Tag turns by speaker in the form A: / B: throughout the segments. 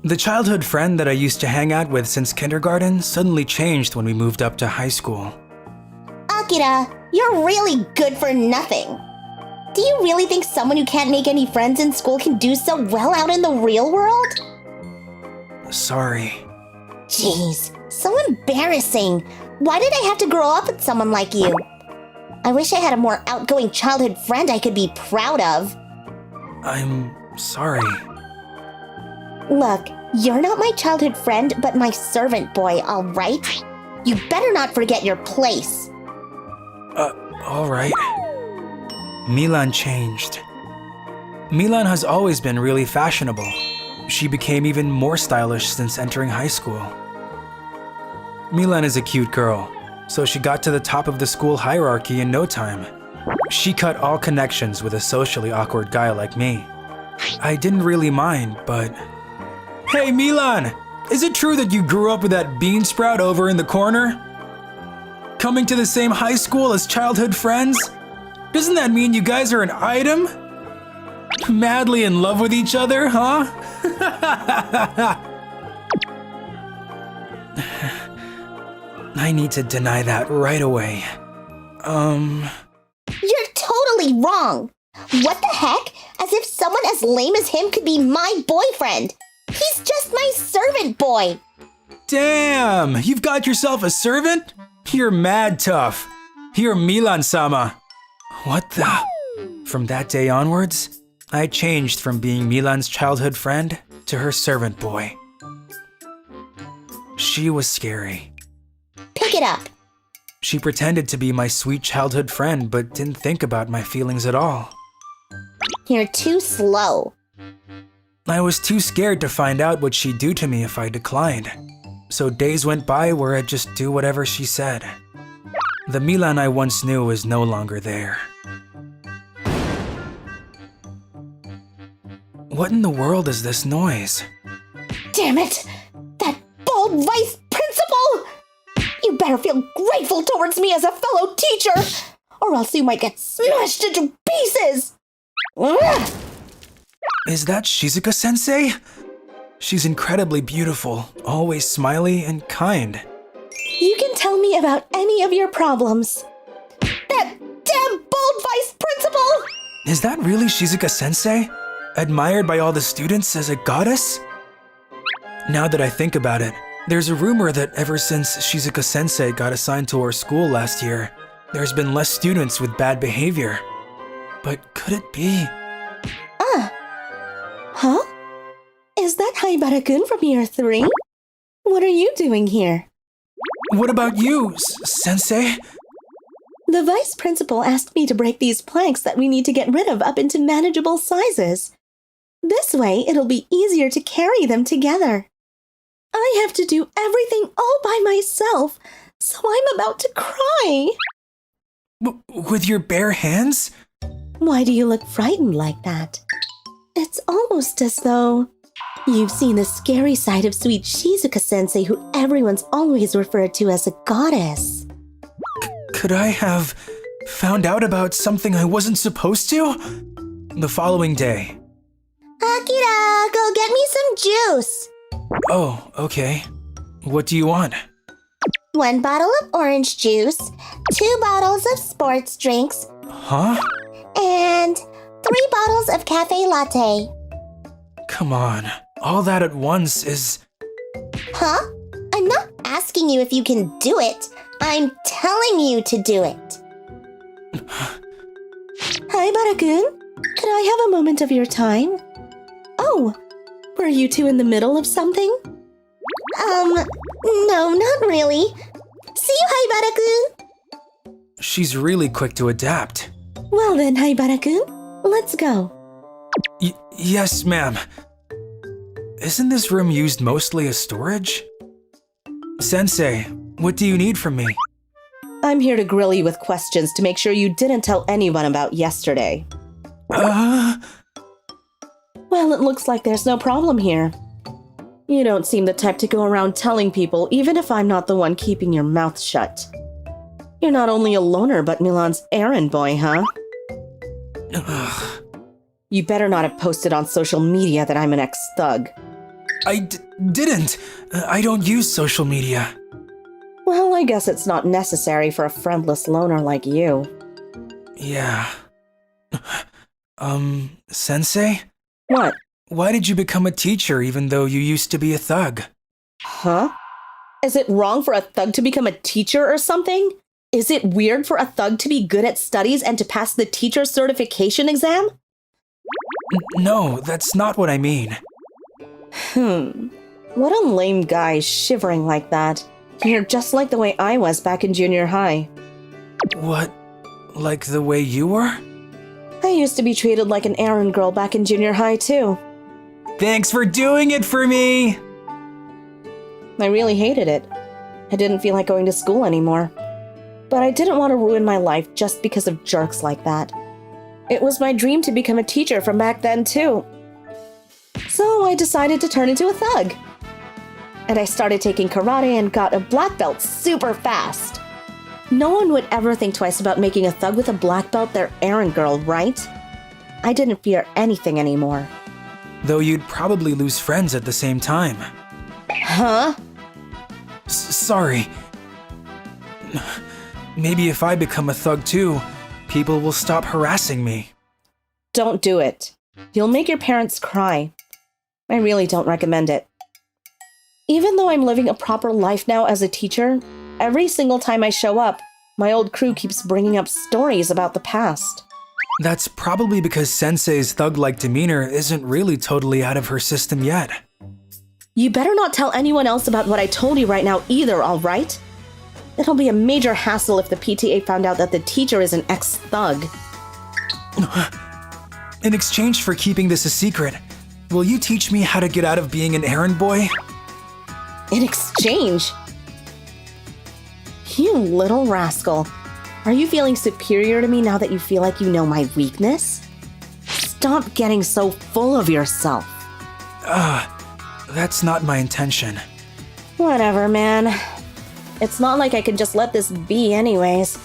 A: The childhood friend that I used to hang out with since kindergarten suddenly changed when we moved up to high school.
B: Akira, you're really good for nothing. Do you really think someone who can't make any friends in school can do so well out in the real world?
A: Sorry.
B: Jeez, so embarrassing. Why did I have to grow up with someone like you? I wish I had a more outgoing childhood friend I could be proud of.
A: I'm sorry.
B: Look, you're not my childhood friend, but my servant boy, all right? You better not forget your place.
A: All right. Milan changed. Milan has always been really fashionable. She became even more stylish since entering high school. Milan is a cute girl, so she got to the top of the school hierarchy in no time. She cut all connections with a socially awkward guy like me. I didn't really mind, but... Hey Milan! Is it true that you grew up with that bean sprout over in the corner? Coming to the same high school as childhood friends? Doesn't that mean you guys are an item? Madly in love with each other, huh? I need to deny that right away.
B: You're totally wrong. What the heck? As if someone as lame as him could be my boyfriend. He's just my servant boy.
A: Damn, you've got yourself a servant? You're mad tough. You're Milan-sama. What the? From that day onwards, I changed from being Milan's childhood friend to her servant boy. She was scary.
B: Pick it up.
A: She pretended to be my sweet childhood friend, but didn't think about my feelings at all.
B: You're too slow.
A: I was too scared to find out what she'd do to me if I declined. So days went by where I'd just do whatever she said. The Milan I once knew is no longer there. What in the world is this noise?
B: Damn it! That bald vice principal! You better feel grateful towards me as a fellow teacher, or else you might get smashed into pieces! Ugh!
A: Is that Shizuka-sensei? She's incredibly beautiful, always smiley and kind.
B: You can tell me about any of your problems. That damn bald vice principal!
A: Is that really Shizuka-sensei? Admired by all the students as a goddess? Now that I think about it, there's a rumor that ever since Shizuka-sensei got assigned to our school last year, there's been less students with bad behavior. But could it be?
B: Huh? Is that Haibara-kun from year 3? What are you doing here?
A: What about you, Sensei?
B: The vice principal asked me to break these planks that we need to get rid of up into manageable sizes. This way, it'll be easier to carry them together. I have to do everything all by myself, so I'm about to cry.
A: With your bare hands?
B: Why do you look frightened like that? It's almost as though you've seen the scary side of sweet Shizuka-sensei, who everyone's always referred to as a goddess.
A: Could I have found out about something I wasn't supposed to? The following day.
B: Akira, go get me some juice.
A: Oh, okay. What do you want?
B: 1 bottle of orange juice, 2 bottles of sports drinks,
A: Huh?
B: and 3 bottles of cafe latte.
A: Come on. All that at once is...
B: Huh? I'm not asking you if you can do it. I'm telling you to do it. Hi, Barakun. Could I have a moment of your time? Oh, were you two in the middle of something? No, not really. See you, Hi, Barakun.
A: She's really quick to adapt.
B: Well then, Hi, Barakun. Let's go.
A: Yes, ma'am. Isn't this room used mostly as storage? Sensei, what do you need from me?
C: I'm here to grill you with questions to make sure you didn't tell anyone about yesterday. Well, it looks like there's no problem here. You don't seem the type to go around telling people, even if I'm not the one keeping your mouth shut. You're not only a loner, but Milan's errand boy, huh? You better not have posted on social media that I'm an ex-thug.
A: didn't. I don't use social media.
C: Well, I guess it's not necessary for a friendless loner like you.
A: Yeah. Sensei?
C: What?
A: Why did you become a teacher even though you used to be a thug?
C: Huh? Is it wrong for a thug to become a teacher or something? Is it weird for a thug to be good at studies and to pass the teacher certification exam?
A: No, that's not what I mean.
C: What a lame guy shivering like that. You're just like the way I was back in junior high.
A: What? Like the way you were?
C: I used to be treated like an errand girl back in junior high too.
A: Thanks for doing it for me!
C: I really hated it. I didn't feel like going to school anymore. But I didn't want to ruin my life just because of jerks like that. It was my dream to become a teacher from back then too. So I decided to turn into a thug. And I started taking karate and got a black belt super fast. No one would ever think twice about making a thug with a black belt their errand girl, right? I didn't fear anything anymore.
A: Though you'd probably lose friends at the same time.
C: Huh?
A: Sorry. Maybe if I become a thug too, people will stop harassing me.
C: Don't do it. You'll make your parents cry. I really don't recommend it. Even though I'm living a proper life now as a teacher, every single time I show up, my old crew keeps bringing up stories about the past.
A: That's probably because Sensei's thug-like demeanor isn't really totally out of her system yet.
C: You better not tell anyone else about what I told you right now either, all right? It'll be a major hassle if the PTA found out that the teacher is an ex-thug.
A: In exchange for keeping this a secret, will you teach me how to get out of being an errand boy?
C: In exchange? You little rascal. Are you feeling superior to me now that you feel like you know my weakness? Stop getting so full of yourself.
A: That's not my intention.
C: Whatever, man. It's not like I can just let this be anyways.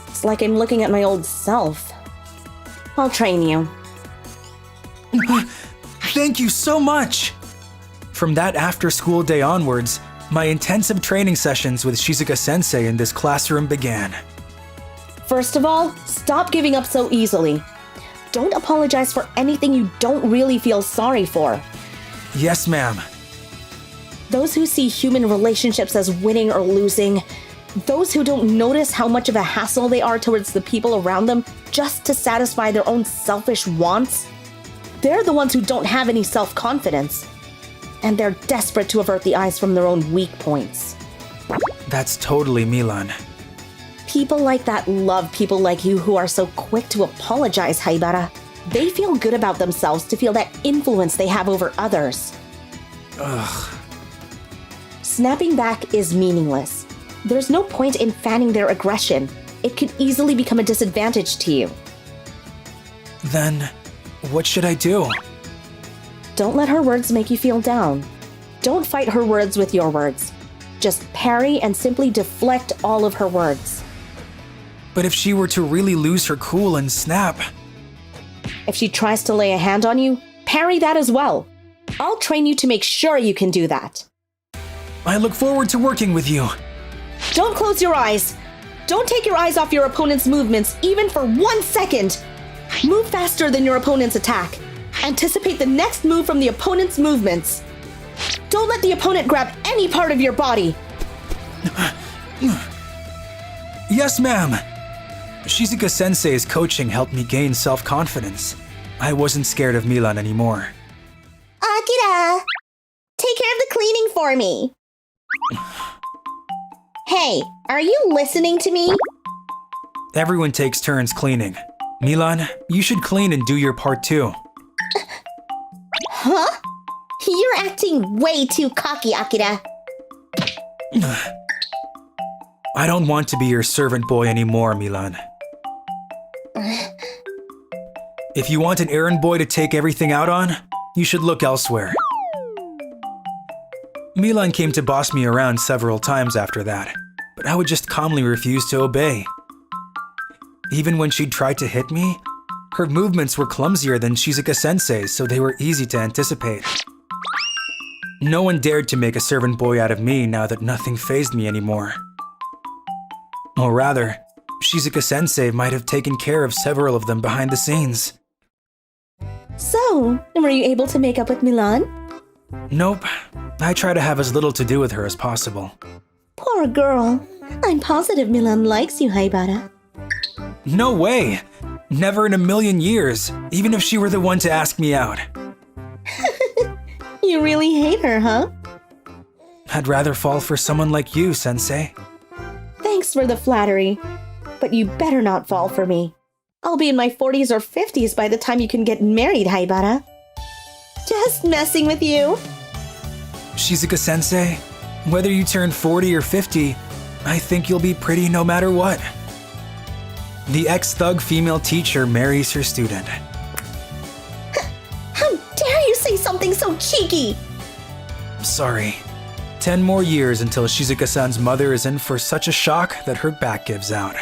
C: It's like I'm looking at my old self. I'll train you.
A: Thank you so much! From that after-school day onwards, my intensive training sessions with Shizuka-sensei in this classroom began.
C: First of all, stop giving up so easily. Don't apologize for anything you don't really feel sorry for.
A: Yes, ma'am.
C: Those who see human relationships as winning or losing, those who don't notice how much of a hassle they are towards the people around them just to satisfy their own selfish wants, they're the ones who don't have any self-confidence. And they're desperate to avert the eyes from their own weak points.
A: That's totally Milan.
C: People like that love people like you who are so quick to apologize, Haibara. They feel good about themselves to feel that influence they have over others.
A: Ugh.
C: Snapping back is meaningless. There's no point in fanning their aggression. It could easily become a disadvantage to you.
A: Then, what should I do?
C: Don't let her words make you feel down. Don't fight her words with your words. Just parry and simply deflect all of her words.
A: But if she were to really lose her cool and snap...
C: If she tries to lay a hand on you, parry that as well. I'll train you to make sure you can do that.
A: I look forward to working with you.
C: Don't close your eyes. Don't take your eyes off your opponent's movements even for 1 second. Move faster than your opponent's attack. Anticipate the next move from the opponent's movements. Don't let the opponent grab any part of your body.
A: Yes, ma'am. Shizuka-sensei's coaching helped me gain self-confidence. I wasn't scared of Milan anymore.
B: Akira! Take care of the cleaning for me. Hey, are you listening to me?
A: Everyone takes turns cleaning. Milan, you should clean and do your part too.
B: Huh? You're acting way too cocky, Akira.
A: I don't want to be your servant boy anymore, Milan. If you want an errand boy to take everything out on, you should look elsewhere. Milan came to boss me around several times after that, but I would just calmly refuse to obey. Even when she'd try to hit me, her movements were clumsier than Shizuka-sensei's, so they were easy to anticipate. No one dared to make a servant boy out of me now that nothing fazed me anymore. Or rather, Shizuka-sensei might have taken care of several of them behind the scenes.
B: So, were you able to make up with Milan?
A: Nope. I try to have as little to do with her as possible.
B: Poor girl. I'm positive Milan likes you, Haibara.
A: No way! Never in a million years, even if she were the one to ask me out.
B: You really hate her, huh?
A: I'd rather fall for someone like you, Sensei.
B: Thanks for the flattery. But you better not fall for me. I'll be in my 40s or 50s by the time you can get married, Haibara. Just messing with you.
A: Shizuka-sensei, whether you turn 40 or 50, I think you'll be pretty no matter what. The ex-thug female teacher marries her student.
B: How dare you say something so cheeky?
A: Sorry. 10 more years until Shizuka-san's mother is in for such a shock that her back gives out.